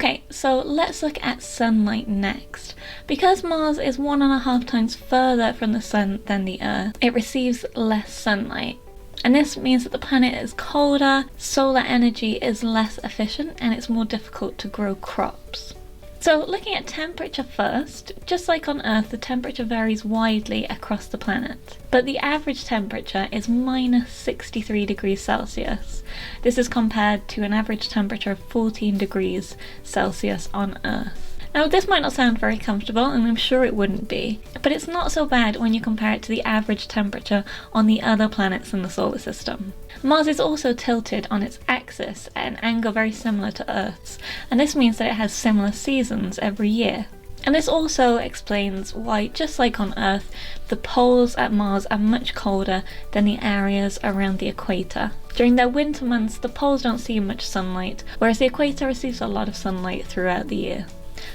Okay, so let's look at sunlight next. Because Mars is 1.5 times further from the sun than the Earth, it receives less sunlight. And this means that the planet is colder, solar energy is less efficient, and it's more difficult to grow crops. So looking at temperature first, just like on Earth, the temperature varies widely across the planet. But the average temperature is minus 63 degrees Celsius. This is compared to an average temperature of 14 degrees Celsius on Earth. Now this might not sound very comfortable, and I'm sure it wouldn't be, but it's not so bad when you compare it to the average temperature on the other planets in the solar system. Mars is also tilted on its axis at an angle very similar to Earth's, and this means that it has similar seasons every year. And this also explains why, just like on Earth, the poles at Mars are much colder than the areas around the equator. During their winter months, the poles don't see much sunlight, whereas the equator receives a lot of sunlight throughout the year.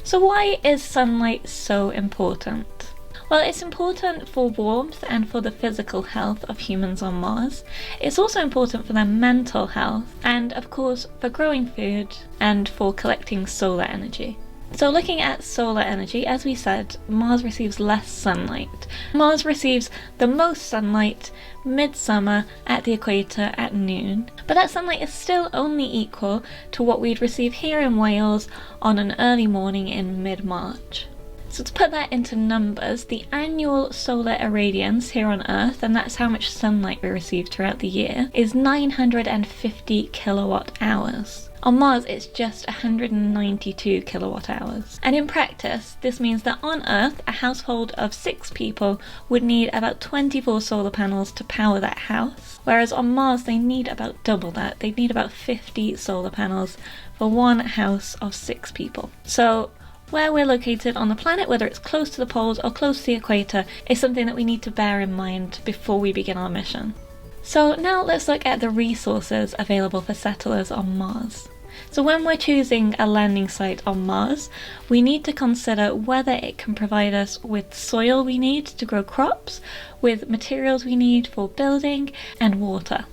So why is sunlight so important? Well, it's important for warmth and for the physical health of humans on Mars. It's also important for their mental health and, of course, for growing food and for collecting solar energy. So looking at solar energy, as we said, Mars receives less sunlight. Mars receives the most sunlight midsummer at the equator at noon, but that sunlight is still only equal to what we'd receive here in Wales on an early morning in mid-March. So to put that into numbers, the annual solar irradiance here on Earth, and that's how much sunlight we receive throughout the year, is 950 kilowatt hours. On Mars it's just 192 kilowatt hours. And in practice, this means that on Earth, a household of 6 people would need about 24 solar panels to power that house, whereas on Mars they need about double that. They need about 50 solar panels for one house of 6 people. So where we're located on the planet, whether it's close to the poles or close to the equator, is something that we need to bear in mind before we begin our mission. So now let's look at the resources available for settlers on Mars. So when we're choosing a landing site on Mars, we need to consider whether it can provide us with soil we need to grow crops, with materials we need for building, and water.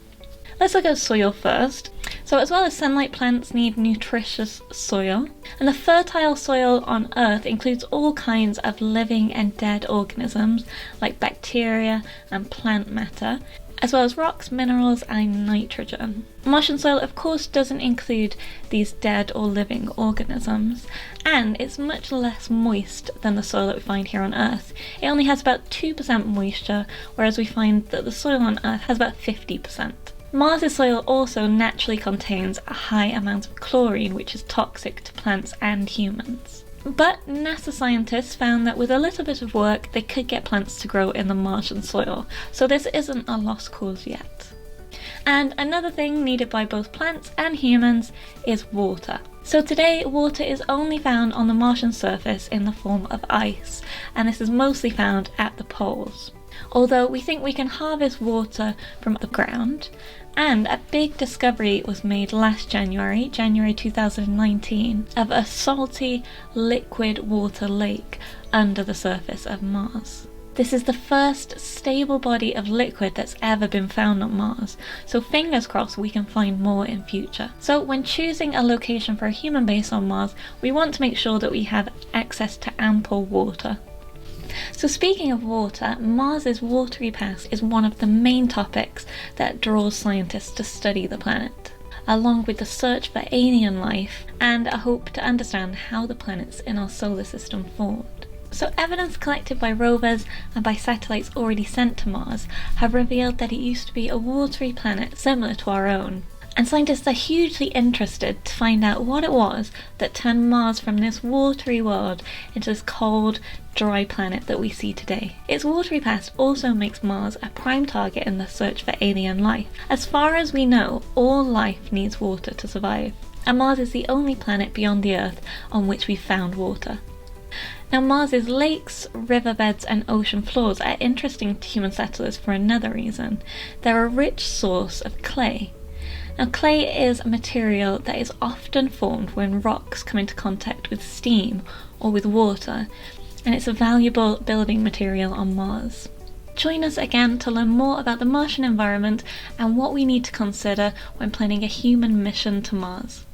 Let's look at soil first. So as well as sunlight, plants need nutritious soil, and the fertile soil on Earth includes all kinds of living and dead organisms like bacteria and plant matter, as well as rocks, minerals and nitrogen. Martian soil of course doesn't include these dead or living organisms, and it's much less moist than the soil that we find here on Earth. It only has about 2% moisture, whereas we find that the soil on Earth has about 50%. Mars' soil also naturally contains a high amount of chlorine, which is toxic to plants and humans. But NASA scientists found that with a little bit of work, they could get plants to grow in the Martian soil, so this isn't a lost cause yet. And another thing needed by both plants and humans is water. So today, water is only found on the Martian surface in the form of ice, and this is mostly found at the poles. Although we think we can harvest water from the ground, and a big discovery was made last January 2019, of a salty liquid water lake under the surface of Mars. This is the first stable body of liquid that's ever been found on Mars, so fingers crossed we can find more in future. So when choosing a location for a human base on Mars, we want to make sure that we have access to ample water. So speaking of water, Mars' watery past is one of the main topics that draws scientists to study the planet, along with the search for alien life and a hope to understand how the planets in our solar system formed. So evidence collected by rovers and by satellites already sent to Mars have revealed that it used to be a watery planet similar to our own. And scientists are hugely interested to find out what it was that turned Mars from this watery world into this cold, dry planet that we see today. Its watery past also makes Mars a prime target in the search for alien life. As far as we know, all life needs water to survive, and Mars is the only planet beyond the Earth on which we've found water. Now Mars' lakes, riverbeds and ocean floors are interesting to human settlers for another reason. They're a rich source of clay. Now clay is a material that is often formed when rocks come into contact with steam or with water, and it's a valuable building material on Mars. Join us again to learn more about the Martian environment and what we need to consider when planning a human mission to Mars.